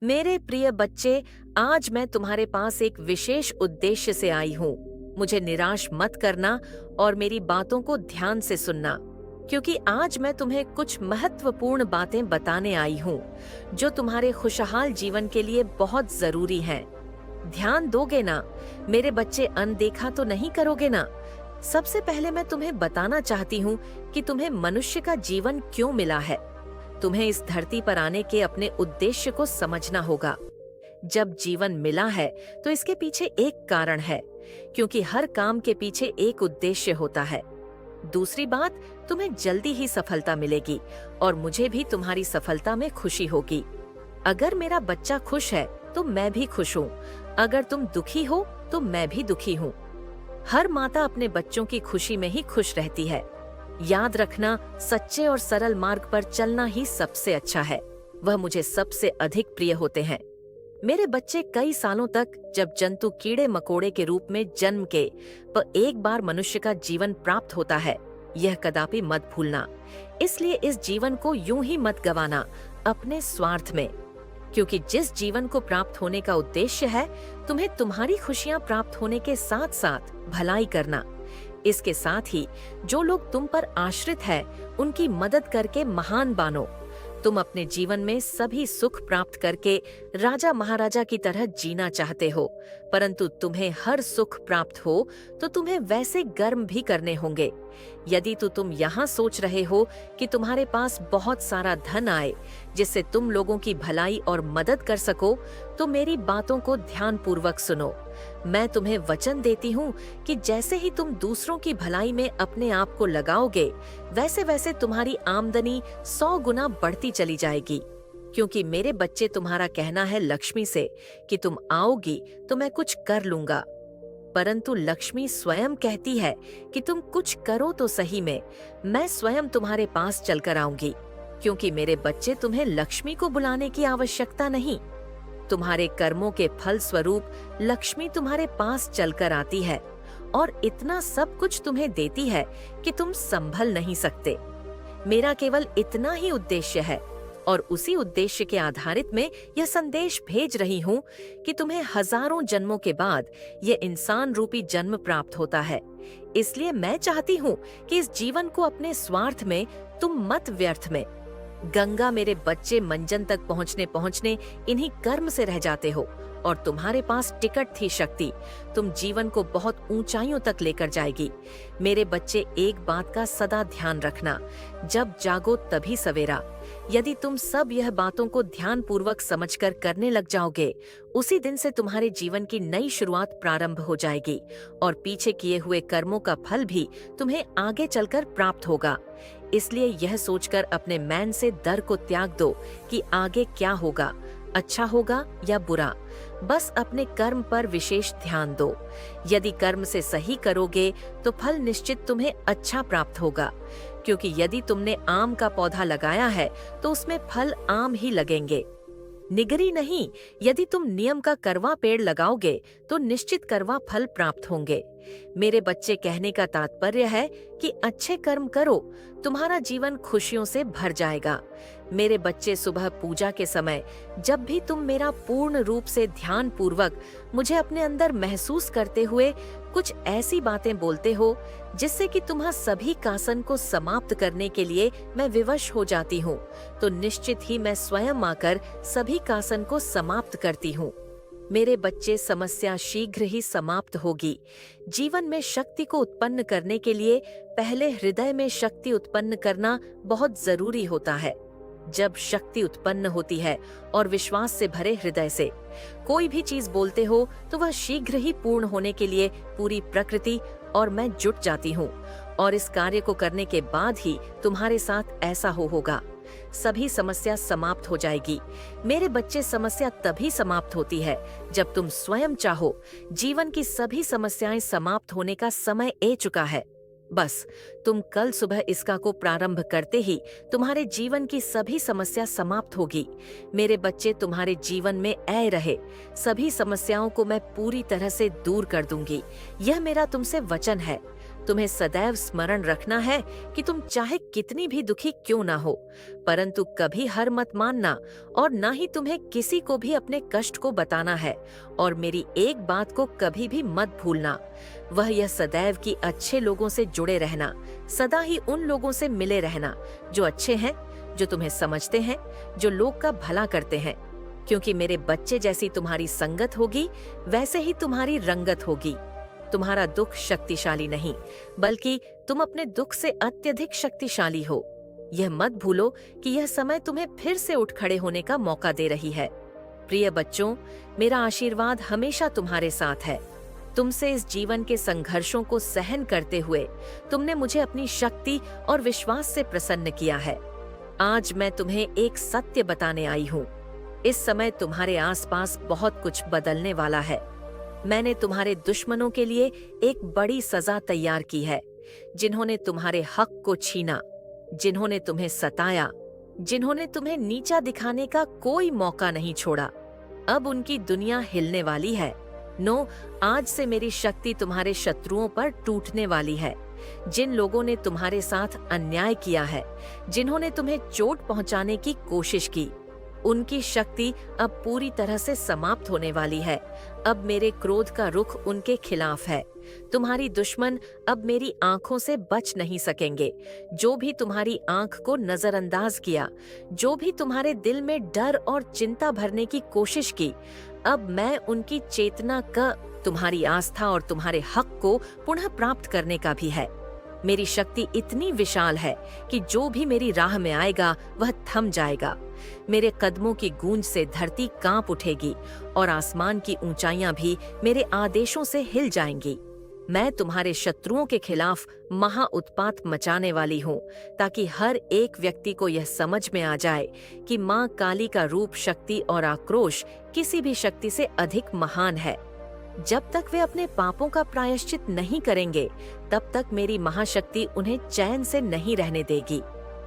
मेरे प्रिय बच्चे, आज मैं तुम्हारे पास एक विशेष उद्देश्य से आई हूँ। मुझे निराश मत करना और मेरी बातों को ध्यान से सुनना, क्योंकि आज मैं तुम्हें कुछ महत्वपूर्ण बातें बताने आई हूँ, जो तुम्हारे खुशहाल जीवन के लिए बहुत जरूरी हैं। ध्यान दोगे ना? मेरे बच्चे, अनदेखा तो नहीं करोगे ना? सबसे पहले मैं तुम्हें बताना चाहती हूँ कि तुम्हें मनुष्य का जीवन क्यों मिला है। तुम्हें इस धरती पर आने के अपने उद्देश्य को समझना होगा। जब जीवन मिला है तो इसके पीछे एक कारण है, क्योंकि हर काम के पीछे एक उद्देश्य होता है। दूसरी बात, तुम्हें जल्दी ही सफलता मिलेगी और मुझे भी तुम्हारी सफलता में खुशी होगी। अगर मेरा बच्चा खुश है तो मैं भी खुश हूँ। अगर तुम दुखी हो तो मैं भी दुखी हूँ। हर माता अपने बच्चों की खुशी में ही खुश रहती है। याद रखना, सच्चे और सरल मार्ग पर चलना ही सबसे अच्छा है। वह मुझे सबसे अधिक प्रिय होते हैं। मेरे बच्चे, कई सालों तक जब जंतु कीड़े मकोड़े के रूप में जन्म के पर एक बार मनुष्य का जीवन प्राप्त होता है, यह कदापि मत भूलना। इसलिए इस जीवन को यूं ही मत गंवाना अपने स्वार्थ में, क्योंकि जिस जीवन को प्राप्त होने का उद्देश्य है, तुम्हें तुम्हारी खुशियां प्राप्त होने के साथ साथ भलाई करना। इसके साथ ही जो लोग तुम पर आश्रित हैं, उनकी मदद करके महान बनो। तुम अपने जीवन में सभी सुख प्राप्त करके राजा महाराजा की तरह जीना चाहते हो, परंतु तुम्हें हर सुख प्राप्त हो तो तुम्हें वैसे कर्म भी करने होंगे। यदि तो तुम यहाँ सोच रहे हो कि तुम्हारे पास बहुत सारा धन आए जिससे तुम लोगों की भलाई और मदद कर सको, तो मेरी बातों को ध्यानपूर्वक सुनो। मैं तुम्हें वचन देती हूँ कि जैसे ही तुम दूसरों की भलाई में अपने आप को लगाओगे, वैसे वैसे तुम्हारी आमदनी 100 गुना बढ़ती चली जाएगी। क्योंकि मेरे बच्चे, तुम्हारा कहना है लक्ष्मी से कि तुम आओगी तो मैं कुछ कर लूंगा, परंतु लक्ष्मी स्वयं कहती है कि तुम कुछ करो तो सही में, मैं स्वयं तुम्हारे पास चलकर आऊंगी। क्योंकि मेरे बच्चे, तुम्हें लक्ष्मी को बुलाने की आवश्यकता नहीं। तुम्हारे कर्मों के फल स्वरूप लक्ष्मी तुम्हारे पास चलकर आती है और इतना सब कुछ तुम्हें देती है कि तुम संभल नहीं सकते। मेरा केवल इतना ही उद्देश्य है और उसी उद्देश्य के आधारित में यह संदेश भेज रही हूँ कि तुम्हें हजारों जन्मों के बाद यह इंसान रूपी जन्म प्राप्त होता है। इसलिए मैं चाहती हूँ कि इस जीवन को अपने स्वार्थ में तुम मत व्यर्थ में। गंगा, मेरे बच्चे, मंजन तक पहुँचने पहुँचने इन्हीं कर्म से रह जाते हो और तुम्हारे पास टिकट थी शक्ति, तुम जीवन को बहुत ऊंचाइयों तक लेकर जाएगी। मेरे बच्चे, एक बात का सदा ध्यान रखना, जब जागो तभी सवेरा। यदि तुम सब यह बातों को ध्यान पूर्वक समझकर करने लग जाओगे, उसी दिन से तुम्हारे जीवन की नई शुरुआत प्रारंभ हो जाएगी और पीछे किए हुए कर्मों का फल भी तुम्हें आगे चलकर प्राप्त होगा। इसलिए यह सोचकर अपने मन से डर को त्याग दो कि आगे क्या होगा, अच्छा होगा या बुरा। बस अपने कर्म पर विशेष ध्यान दो। यदि कर्म से सही करोगे तो फल निश्चित तुम्हें अच्छा प्राप्त होगा, क्योंकि यदि तुमने आम का पौधा लगाया है तो उसमें फल आम ही लगेंगे, निगरी नहीं। यदि तुम नियम का करवा पेड़ लगाओगे तो निश्चित करवा फल प्राप्त होंगे। मेरे बच्चे, कहने का तात्पर्य है कि अच्छे कर्म करो, तुम्हारा जीवन खुशियों से भर जाएगा। मेरे बच्चे, सुबह पूजा के समय जब भी तुम मेरा पूर्ण रूप से ध्यान पूर्वक मुझे अपने अंदर महसूस करते हुए कुछ ऐसी बातें बोलते हो जिससे कि तुम्हारा सभी कासन को समाप्त करने के लिए मैं विवश हो जाती हूँ, तो निश्चित ही मैं स्वयं आकर सभी कासन को समाप्त करती हूँ। मेरे बच्चे, समस्या शीघ्र ही समाप्त होगी। जीवन में शक्ति को उत्पन्न करने के लिए पहले हृदय में शक्ति उत्पन्न करना बहुत जरूरी होता है। जब शक्ति उत्पन्न होती है और विश्वास से भरे हृदय से कोई भी चीज बोलते हो तो वह शीघ्र ही पूर्ण होने के लिए पूरी प्रकृति और मैं जुट जाती हूँ, और इस कार्य को करने के बाद ही तुम्हारे साथ ऐसा होगा। सभी समस्या समाप्त हो जाएगी। मेरे बच्चे, समस्या तभी समाप्त होती है जब तुम स्वयं चाहो। जीवन की सभी समस्याएं समाप्त होने का समय आ चुका है। बस तुम कल सुबह इसका को प्रारंभ करते ही तुम्हारे जीवन की सभी समस्या समाप्त होगी। मेरे बच्चे, तुम्हारे जीवन में ऐ रहे सभी समस्याओं को मैं पूरी तरह से दूर कर दूंगी। यह मेरा तुमसे वचन है। तुम्हें सदैव स्मरण रखना है कि तुम चाहे कितनी भी दुखी क्यों ना हो, परंतु कभी हार मत मानना और ना ही तुम्हें किसी को भी अपने कष्ट को बताना है। और मेरी एक बात को कभी भी मत भूलना, वह यह सदैव कि अच्छे लोगों से जुड़े रहना, सदा ही उन लोगों से मिले रहना जो अच्छे हैं, जो तुम्हें समझते हैं, जो लोग का भला करते हैं। क्योंकि मेरे बच्चे जैसी तुम्हारी संगत होगी, वैसे ही तुम्हारी रंगत होगी। तुम्हारा दुख शक्तिशाली नहीं, बल्कि तुम अपने दुख से अत्यधिक शक्तिशाली हो। यह मत भूलो कि यह समय तुम्हें फिर से उठ खड़े होने का मौका दे रही है। प्रिय बच्चों, मेरा आशीर्वाद हमेशा तुम्हारे साथ है। तुमसे इस जीवन के संघर्षों को सहन करते हुए तुमने मुझे अपनी शक्ति और विश्वास से प्रसन्न किया है। आज मैं तुम्हें एक सत्य बताने आई हूँ। इस समय तुम्हारे आसपास बहुत कुछ बदलने वाला है। मैंने तुम्हारे दुश्मनों के लिए एक बड़ी सजा तैयार की है, जिन्होंने तुम्हारे हक को छीना, जिन्होंने तुम्हें सताया, जिन्होंने तुम्हें नीचा दिखाने का कोई मौका नहीं छोड़ा। अब उनकी दुनिया हिलने वाली है। आज से मेरी शक्ति तुम्हारे शत्रुओं पर टूटने वाली है। जिन लोगों ने तुम्हारे साथ अन्याय किया है, जिन्होंने तुम्हें चोट पहुंचाने की कोशिश की, उनकी शक्ति अब पूरी तरह से समाप्त होने वाली है। अब मेरे क्रोध का रुख उनके खिलाफ है। तुम्हारी दुश्मन अब मेरी आंखों से बच नहीं सकेंगे। जो भी तुम्हारी आंख को नजरअंदाज किया, जो भी तुम्हारे दिल में डर और चिंता भरने की कोशिश की, अब मैं उनकी चेतना का, तुम्हारी आस्था और तुम्हारे हक को पुनः प्राप्त करने का भी है। मेरी शक्ति इतनी विशाल है कि जो भी मेरी राह में आएगा वह थम जाएगा। मेरे कदमों की गूंज से धरती कांप उठेगी और आसमान की ऊंचाइयां भी मेरे आदेशों से हिल जाएंगी। मैं तुम्हारे शत्रुओं के खिलाफ महा उत्पात मचाने वाली हूँ, ताकि हर एक व्यक्ति को यह समझ में आ जाए कि माँ काली का रूप, शक्ति और आक्रोश किसी भी शक्ति से अधिक महान है। जब तक वे अपने पापों का प्रायश्चित नहीं करेंगे, तब तक मेरी महाशक्ति उन्हें चैन से नहीं रहने देगी।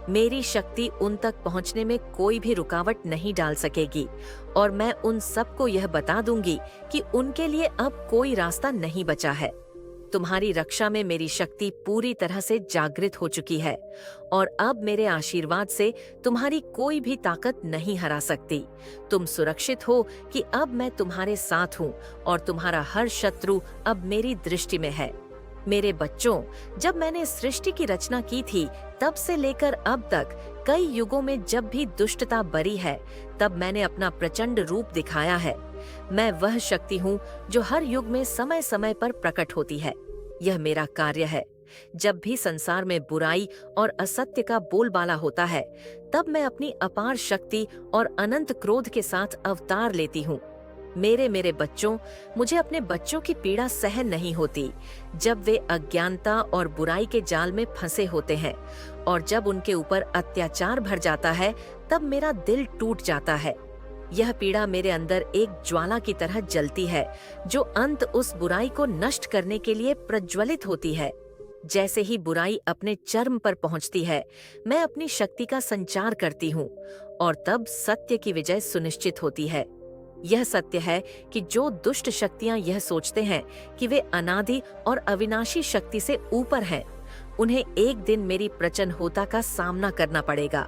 मेरी शक्ति उन तक पहुंचने में कोई भी रुकावट नहीं डाल सकेगी और मैं उन सबको यह बता दूंगी कि उनके लिए अब कोई रास्ता नहीं बचा है। तुम्हारी रक्षा में मेरी शक्ति पूरी तरह से जागृत हो चुकी है और अब मेरे आशीर्वाद से तुम्हारी कोई भी ताकत नहीं हरा सकती। तुम सुरक्षित हो कि अब मैं तुम्हारे साथ हूँ और तुम्हारा हर शत्रु अब मेरी दृष्टि में है। मेरे बच्चों, जब मैंने सृष्टि की रचना की थी, तब से लेकर अब तक कई युगों में जब भी दुष्टता बरी है, तब मैंने अपना प्रचंड रूप दिखाया है। मैं वह शक्ति हूँ जो हर युग में समय समय पर प्रकट होती है। यह मेरा कार्य है। जब भी संसार में बुराई और असत्य का बोलबाला होता है, तब मैं अपनी अपार शक्ति और अनंत क्रोध के साथ अवतार लेती हूँ। मेरे बच्चों, मुझे अपने बच्चों की पीड़ा सहन नहीं होती। जब वे अज्ञानता और बुराई के जाल में फंसे होते हैं और जब उनके ऊपर अत्याचार भर जाता है, तब मेरा दिल टूट जाता है। यह पीड़ा मेरे अंदर एक ज्वाला की तरह जलती है, जो अंत उस बुराई को नष्ट करने के लिए प्रज्वलित होती है। जैसे ही बुराई अपने चरम पर पहुंचती है, मैं अपनी शक्ति का संचार करती हूँ और तब सत्य की विजय सुनिश्चित होती है। यह सत्य है कि जो दुष्ट शक्तियां यह सोचते हैं कि वे अनादि और अविनाशी शक्ति से ऊपर हैं, उन्हें एक दिन मेरी प्रचंडता का सामना करना पड़ेगा।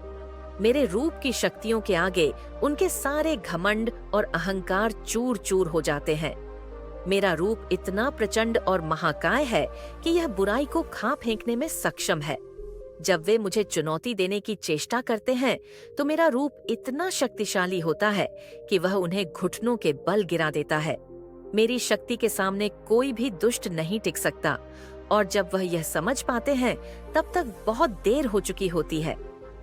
मेरे रूप की शक्तियों के आगे उनके सारे घमंड और अहंकार चूर चूर हो जाते हैं। मेरा रूप इतना प्रचंड और महाकाय है कि यह बुराई को खा फेंकने में सक्षम है। जब वे मुझे चुनौती देने की चेष्टा करते हैं, तो मेरा रूप इतना शक्तिशाली होता है कि वह उन्हें घुटनों के बल गिरा देता है। मेरी शक्ति के सामने कोई भी दुष्ट नहीं टिक सकता और जब वह यह समझ पाते हैं, तब तक बहुत देर हो चुकी होती है।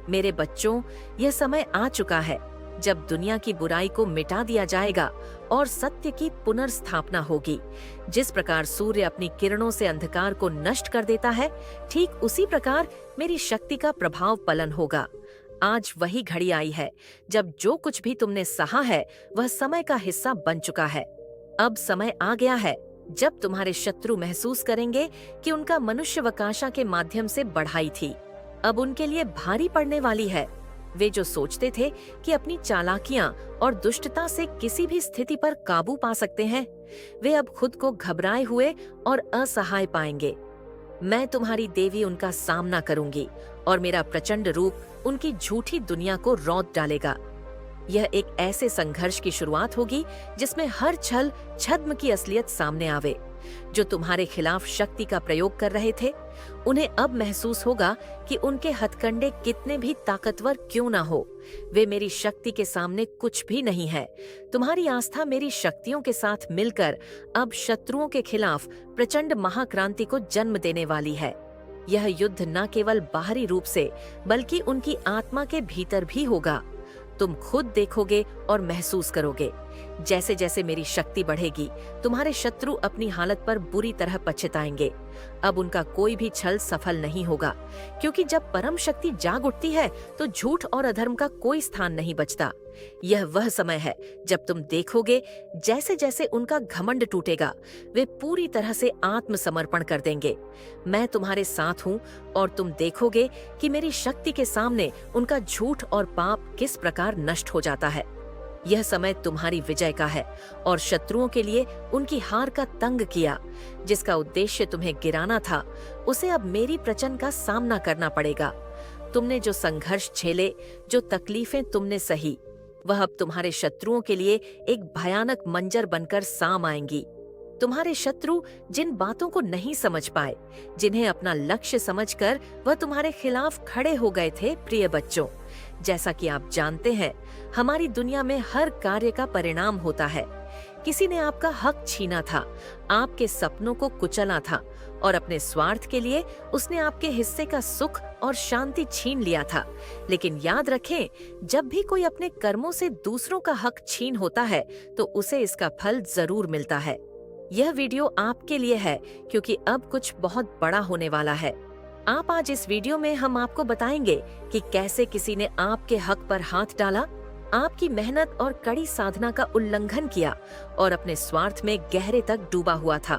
मेरे बच्चों, यह समय आ चुका है जब दुनिया की बुराई को मिटा दिया जाएगा और सत्य की पुनर्स्थापना होगी। जिस प्रकार सूर्य अपनी किरणों से अंधकार को नष्ट कर देता है, ठीक उसी प्रकार मेरी शक्ति का प्रभाव पलन होगा। आज वही घड़ी आई है जब जो कुछ भी तुमने सहा है, वह समय का हिस्सा बन चुका है। अब समय आ गया है जब तुम्हारे शत्रु महसूस करेंगे कि उनका मनुष्य वकाशा के माध्यम से बढ़ाई थी, अब उनके लिए भारी पड़ने वाली है। वे जो सोचते थे कि अपनी चालाकियां और दुष्टता से किसी भी स्थिति पर काबू पा सकते हैं, वे अब खुद को घबराए हुए और असहाय पाएंगे। मैं तुम्हारी देवी उनका सामना करूंगी और मेरा प्रचंड रूप उनकी झूठी दुनिया को रौंद डालेगा। यह एक ऐसे संघर्ष की शुरुआत होगी जिसमें हर छल छद्म की असलियत सामने आवे। जो तुम्हारे खिलाफ शक्ति का प्रयोग कर रहे थे, उन्हें अब महसूस होगा कि उनके हथकंडे कितने भी ताकतवर क्यों ना हो, वे मेरी शक्ति के सामने कुछ भी नहीं है। तुम्हारी आस्था मेरी शक्तियों के साथ मिलकर अब शत्रुओं के खिलाफ प्रचंड महाक्रांति को जन्म देने वाली है। यह युद्ध न केवल बाहरी रूप से बल्कि उनकी आत्मा के भीतर भी होगा। तुम खुद देखोगे और महसूस करोगे। जैसे जैसे मेरी शक्ति बढ़ेगी, तुम्हारे शत्रु अपनी हालत पर बुरी तरह पछताएंगे। अब उनका कोई भी छल सफल नहीं होगा, क्योंकि जब परम शक्ति जाग उठती है तो झूठ और अधर्म का कोई स्थान नहीं बचता। यह वह समय है जब तुम देखोगे जैसे जैसे उनका घमंड टूटेगा, वे पूरी तरह से आत्मसमर्पण कर देंगे। मैं तुम्हारे साथ हूँ और तुम देखोगे कि मेरी शक्ति के सामने उनका झूठ और पाप किस प्रकार नष्ट हो जाता है। यह समय तुम्हारी विजय का है और शत्रुओं के लिए उनकी हार का तंग किया, जिसका उद्देश्य तुम्हें गिराना था, उसे अब मेरी प्रचंड का सामना करना पड़ेगा। तुमने जो संघर्ष झेले, जो तकलीफें तुमने सही, वह अब तुम्हारे शत्रुओं के लिए एक भयानक मंजर बनकर साम आएंगी। तुम्हारे शत्रु जिन बातों को नहीं समझ पाए, जिन्हें अपना लक्ष्य समझकर वह तुम्हारे खिलाफ खड़े हो गए थे, प्रिय बच्चों, जैसा कि आप जानते हैं, हमारी दुनिया में हर कार्य का परिणाम होता है। किसी ने आपका हक छीना था, आपके सपनों को कुचला था और अपने स्वार्थ के लिए उसने आपके हिस्से का सुख और शांति छीन लिया था। लेकिन याद रखें, जब भी कोई अपने कर्मों से दूसरों का हक छीन होता है तो उसे इसका फल जरूर मिलता है। यह वीडियो आपके लिए है, क्योंकि अब कुछ बहुत बड़ा होने वाला है। आप आज इस वीडियो में हम आपको बताएंगे कि कैसे किसी ने आपके हक पर हाथ डाला, आपकी मेहनत और कड़ी साधना का उल्लंघन किया और अपने स्वार्थ में गहरे तक डूबा हुआ था।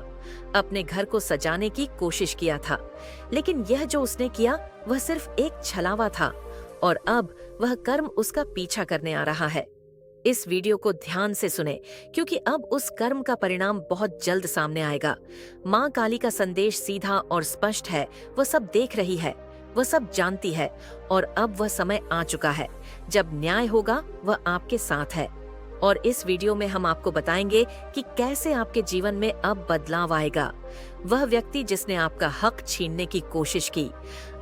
अपने घर को सजाने की कोशिश किया था, लेकिन यह जो उसने किया वह सिर्फ एक छलावा था और अब वह कर्म उसका पीछा करने आ रहा है। इस वीडियो को ध्यान से सुने, क्योंकि अब उस कर्म का परिणाम बहुत जल्द सामने आएगा। माँ काली का संदेश सीधा और स्पष्ट है। वह सब देख रही है, वह सब जानती है और अब वह समय आ चुका है जब न्याय होगा। वह आपके साथ है और इस वीडियो में हम आपको बताएंगे कि कैसे आपके जीवन में अब बदलाव आएगा। वह व्यक्ति जिसने आपका हक छीनने की कोशिश की,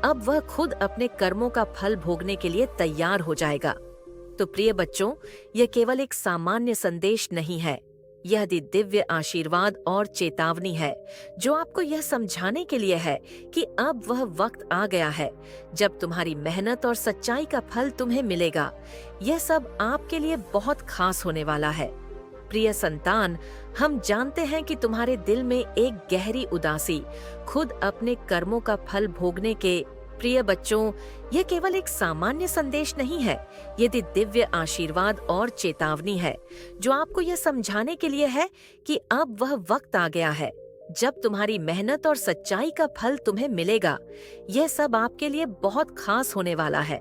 अब वह खुद अपने कर्मों का फल भोगने के लिए तैयार हो जाएगा। तो प्रिय बच्चों, यह केवल एक सामान्य संदेश नहीं है, यह दिव्य आशीर्वाद और चेतावनी है, जो आपको यह समझाने के लिए है कि अब वह वक्त आ गया है जब तुम्हारी मेहनत और सच्चाई का फल तुम्हें मिलेगा। यह सब आपके लिए बहुत खास होने वाला है। प्रिय संतान, हम जानते हैं कि तुम्हारे दिल में एक गहरी उदासी खुद अपने कर्मों का फल भोगने के। प्रिय बच्चों, यह केवल एक सामान्य संदेश नहीं है, यदि दिव्य आशीर्वाद और चेतावनी है, जो आपको यह समझाने के लिए है कि अब वह वक्त आ गया है जब तुम्हारी मेहनत और सच्चाई का फल तुम्हें मिलेगा। यह सब आपके लिए बहुत खास होने वाला है।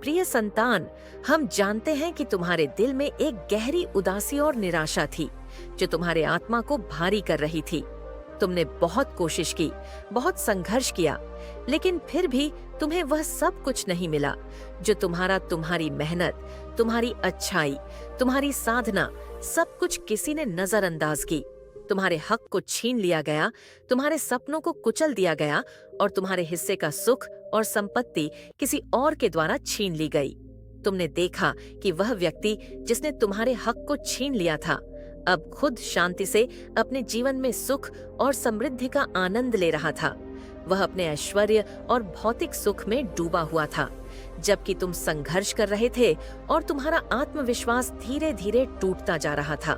प्रिय संतान, हम जानते हैं कि तुम्हारे दिल में एक गहरी उदासी और निराशा थी, जो तुम्हारे आत्मा को भारी कर रही थी। तुमने बहुत कोशिश की, बहुत संघर्ष किया, लेकिन फिर भी तुम्हें वह सब कुछ नहीं मिला जो तुम्हारी मेहनत, तुम्हारी अच्छाई, तुम्हारी साधना, सब कुछ किसी ने नजरअंदाज की। तुम्हारे हक को छीन लिया गया, तुम्हारे सपनों को कुचल दिया गया और तुम्हारे हिस्से का सुख और संपत्ति किसी और के द्वारा छीन ली गई। तुमने देखा कि वह व्यक्ति जिसने तुम्हारे हक को छीन लिया था, अब खुद शांति से अपने जीवन में सुख और समृद्धि का आनंद ले रहा था। वह अपने ऐश्वर्य और भौतिक सुख में डूबा हुआ था, जबकि तुम संघर्ष कर रहे थे और तुम्हारा आत्मविश्वास धीरे धीरे टूटता जा रहा था।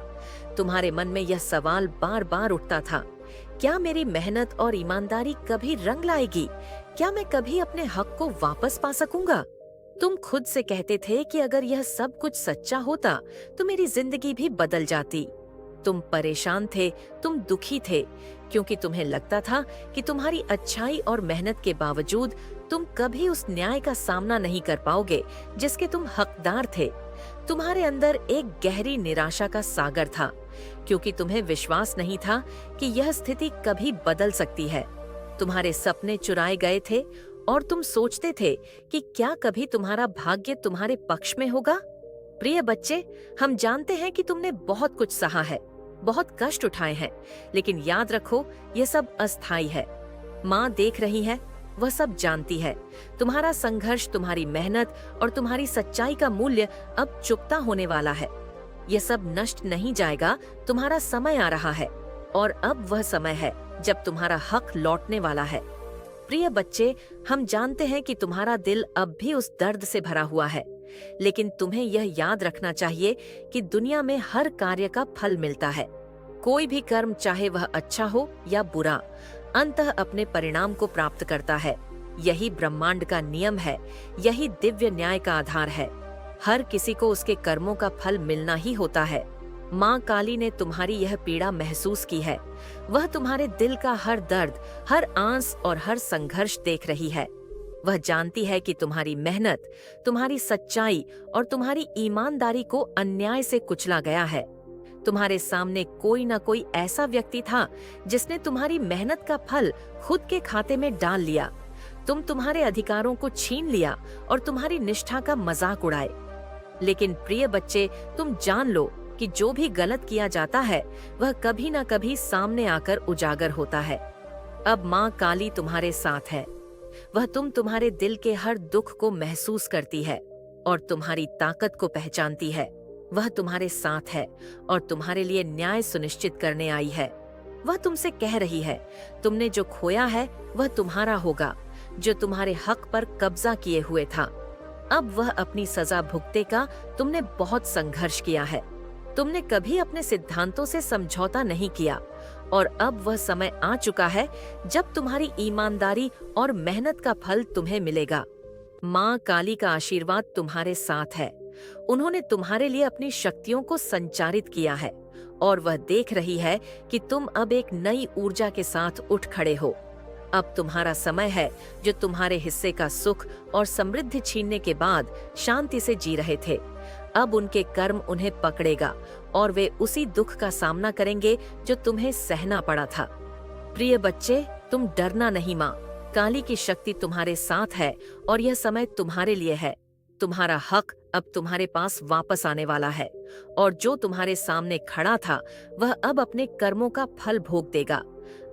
तुम्हारे मन में यह सवाल बार बार उठता था, क्या मेरी मेहनत और ईमानदारी कभी रंग लाएगी? क्या मैं कभी अपने हक को वापस पा सकूंगा? तुम खुद से कहते थे कि अगर यह सब कुछ सच्चा होता तो मेरी जिंदगी भी बदल जाती। तुम परेशान थे, तुम दुखी थे, क्योंकि तुम्हें लगता था कि तुम्हारी अच्छाई और मेहनत के बावजूद तुम कभी उस न्याय का सामना नहीं कर पाओगे जिसके तुम हकदार थे। तुम्हारे अंदर एक गहरी निराशा का सागर था, क्योंकि तुम्हें विश्वास नहीं था कि यह स्थिति कभी बदल सकती है। तुम्हारे सपने चुराए गए थे और तुम सोचते थे कि क्या कभी तुम्हारा भाग्य तुम्हारे पक्ष में होगा। प्रिय बच्चे, हम जानते हैं कि तुमने बहुत कुछ सहा है, बहुत कष्ट उठाए हैं, लेकिन याद रखो ये सब अस्थायी है। माँ देख रही है, वह सब जानती है। तुम्हारा संघर्ष, तुम्हारी मेहनत और तुम्हारी सच्चाई का मूल्य अब चुकता होने वाला है। यह सब नष्ट नहीं जाएगा। तुम्हारा समय आ रहा है और अब वह समय है जब तुम्हारा हक लौटने वाला है। प्रिय बच्चे, हम जानते हैं कि तुम्हारा दिल अब भी उस दर्द से भरा हुआ है, लेकिन तुम्हें यह याद रखना चाहिए कि दुनिया में हर कार्य का फल मिलता है। कोई भी कर्म, चाहे वह अच्छा हो या बुरा, अंततः अपने परिणाम को प्राप्त करता है। यही ब्रह्मांड का नियम है, यही दिव्य न्याय का आधार है। हर किसी को उसके कर्मों का फल मिलना ही होता है। माँ काली ने तुम्हारी यह पीड़ा महसूस की है। वह तुम्हारे दिल का हर दर्द, हर आंस और हर संघर्ष देख रही है। वह जानती है कि तुम्हारी मेहनत, तुम्हारी सच्चाई और तुम्हारी ईमानदारी को अन्याय से कुचला गया है। तुम्हारे सामने कोई न कोई ऐसा व्यक्ति था जिसने तुम्हारी मेहनत का फल खुद के खाते में डाल लिया। तुम्हारे अधिकारों को छीन लिया और तुम्हारी निष्ठा का मजाक उड़ाए। लेकिन प्रिय बच्चे, तुम जान लो कि जो भी गलत किया जाता है वह कभी न कभी सामने आकर उजागर होता है। अब माँ काली तुम्हारे साथ है। वह तुम्हारे दिल के हर दुख को महसूस करती है और तुम्हारी ताकत को पहचानती है। वह तुम्हारे साथ है और तुम्हारे लिए न्याय सुनिश्चित करने आई है। वह तुमसे कह रही है, तुमने जो खोया है वह तुम्हारा होगा, जो तुम्हारे हक पर कब्जा किए हुए था। अब वह अपनी सजा भुगतेगा। तुमने बहुत संघर्ष किया है, तुमने कभी अपने सिद्धांतों से समझौता नहीं किया और अब वह समय आ चुका है जब तुम्हारी ईमानदारी और मेहनत का फल तुम्हें मिलेगा। माँ काली का आशीर्वाद तुम्हारे साथ है। उन्होंने तुम्हारे लिए अपनी शक्तियों को संचारित किया है और वह देख रही है कि तुम अब एक नई ऊर्जा के साथ उठ खड़े हो। अब तुम्हारा समय है। जो तुम्हारे हिस्से का सुख और समृद्धि छीनने के बाद शांति से जी रहे थे, अब उनके कर्म उन्हें पकड़ेगा और वे उसी दुख का सामना करेंगे जो तुम्हें सहना पड़ा था। प्रिय बच्चे, तुम डरना नहीं। माँ काली की शक्ति तुम्हारे साथ है और यह समय तुम्हारे लिए है। तुम्हारा हक अब तुम्हारे पास वापस आने वाला है और जो तुम्हारे सामने खड़ा था वह अब अपने कर्मों का फल भोग देगा।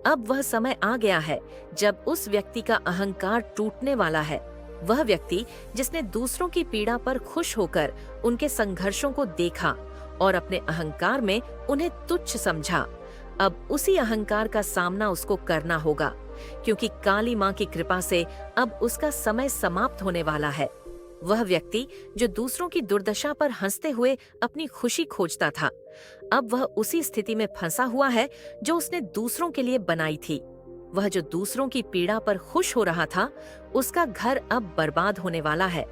अब वह समय आ गया है जब उस व्यक्ति का अहंकार टूटने वाला है। वह व्यक्ति जिसने दूसरों की पीड़ा पर खुश होकर उनके संघर्षों को देखा और अपने अहंकार में उन्हें तुच्छ समझा, अब उसी अहंकार का सामना उसको करना होगा, क्योंकि काली माँ की कृपा से अब उसका समय समाप्त होने वाला है। वह व्यक्ति जो दूसरों की दुर्दशा पर हंसते हुए अपनी खुशी खोजता था, अब वह उसी स्थिति में फंसा हुआ है जो उसने दूसरों के लिए बनाई थी। वह जो दूसरों की पीड़ा पर खुश हो रहा था, उसका घर अब बर्बाद होने वाला है।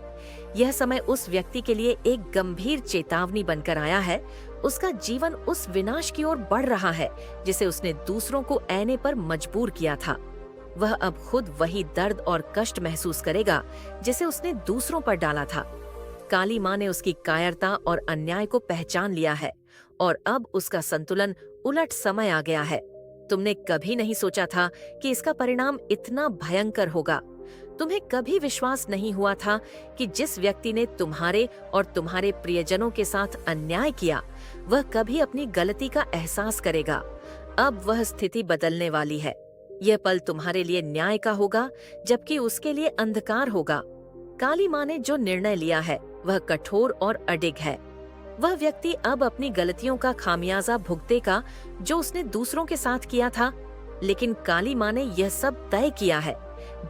यह समय उस व्यक्ति के लिए एक गंभीर चेतावनी बनकर आया है। उसका जीवन उस विनाश की ओर बढ़ रहा है जिसे उसने दूसरों को आने पर मजबूर किया था। वह अब खुद वही दर्द और कष्ट महसूस करेगा जिसे उसने दूसरों पर डाला था। काली माँ ने उसकी कायरता और अन्याय को पहचान लिया है और अब उसका संतुलन उलट समय आ गया है। तुमने कभी नहीं सोचा था कि इसका परिणाम इतना भयंकर होगा। तुम्हें कभी विश्वास नहीं हुआ था कि जिस व्यक्ति ने तुम्हारे और तुम्हारे प्रियजनों के साथ अन्याय किया, वह कभी अपनी गलती का एहसास करेगा। अब वह स्थिति बदलने वाली है। यह पल तुम्हारे लिए न्याय का होगा, जबकि उसके लिए अंधकार होगा। काली माँ ने जो निर्णय लिया है वह कठोर और अडिग है। वह व्यक्ति अब अपनी गलतियों का खामियाजा भुगतेगा जो उसने दूसरों के साथ किया था। लेकिन काली माँ ने यह सब तय किया है।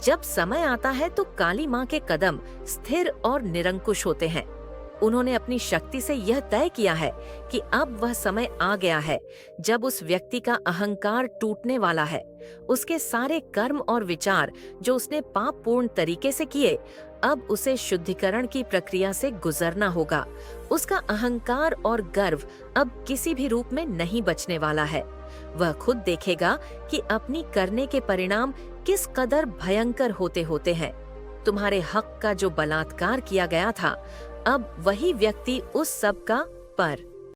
जब समय आता है तो काली माँ के कदम स्थिर और निरंकुश होते हैं। उन्होंने अपनी शक्ति से यह तय किया है कि अब वह समय आ गया है जब उस व्यक्ति का अहंकार टूटने वाला है। उसके सारे कर्म और विचार जो उसने पापपूर्ण तरीके से किए, अब उसे शुद्धिकरण की प्रक्रिया से गुजरना होगा। उसका अहंकार और गर्व अब किसी भी रूप में नहीं बचने वाला है। वह खुद देखेगा कि अपनी करने के परिणाम किस कदर भयंकर होते हैं। तुम्हारे हक का जो बलात्कार किया गया था, अब वही व्यक्ति उस सब का पर